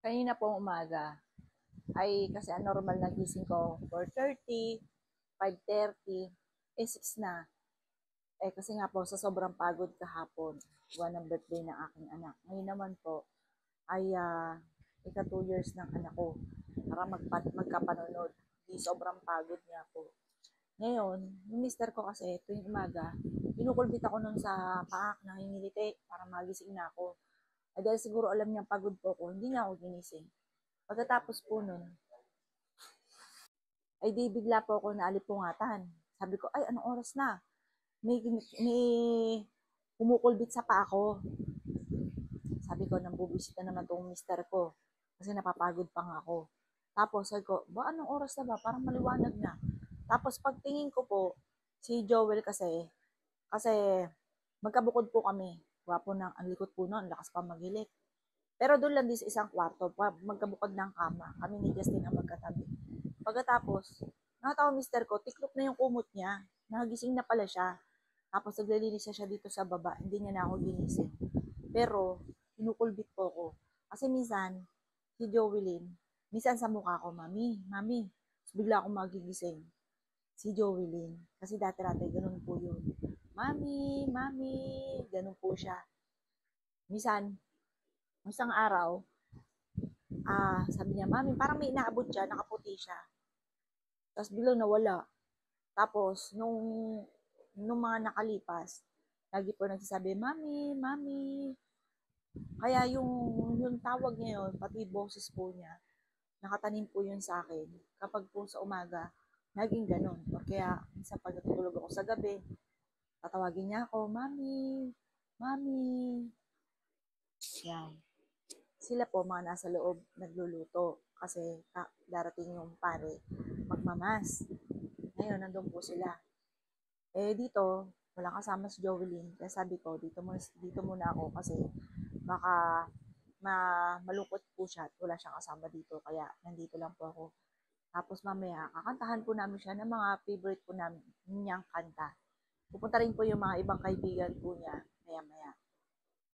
Kanina pong umaga ay kasi ang normal na gising ko 4:30, 5:30, 6 na. Kasi nga po sa sobrang pagod kahapon, gawa ng birthday ng aking anak. Ngayon naman po ay ika 2 years ng anak ko para magkapanunod. Di sobrang pagod niya po. Ngayon, yung mister ko kasi tuwing umaga, kinukulbit ako nun sa paak, nangingiliti para magising na ako. Dahil siguro alam niyang pagod po ako, hindi niya ako ginising. Pagkatapos po nun, ay di bigla po ako naalipungatan. Sabi ko, ay anong oras na? May kumukulbit sa pa ako. Sabi ko, nambubisita naman tong mister ko. Kasi napapagod pa nga ako. Tapos sabi ko, ba anong oras na ba? Parang maliwanag na. Tapos pagtingin ko po, si Joel kasi magkabukod po kami. Gwapo ng, ang likot po noon, lakas pa maghilik. Pero doon lang din sa isang kwarto, magkabukod ng kama. Kami ni Justin ang magkatabi. Pagkatapos, nakatawa mister ko, tiklop na yung kumot niya. Nagising na pala siya. Tapos naglilinis na siya dito sa baba. Hindi niya na ako ginising. Pero, kinukulbit po ako. Kasi minsan, si Joelyn, minsan sa mukha ko, Mami, Mami. Tapos bigla akong magigising. Si Joelyn. Kasi dati-dati, ganun po yun. Mami, Mami, ganun po siya. Minsan, isang araw, sabi niya, Mami, parang may inaabot siya, nakaputi siya. Tapos biglang nawala. Tapos, nung mga nakalipas, lagi po nagsasabi, Mami, Mami. Kaya yung tawag niya yun, pati boses po niya, nakatanim po yun sa akin. Kapag po sa umaga, naging ganun. O kaya, minsan pag natutulog ako sa gabi, tatawagin niya ako, Mami, Mami. Yan. Sila po mga nasa loob nagluluto kasi darating yung pare magmamas. Ngayon, nandun po sila. Dito, walang kasama si Jovelyn. Kaya sabi ko, dito muna ako kasi baka malungkot po siya at wala siyang kasama dito. Kaya nandito lang po ako. Tapos mamaya, kakantahan po namin siya ng mga favorite po namin niyang kanta. Pupunta rin po yung mga ibang kaibigan po niya maya-maya.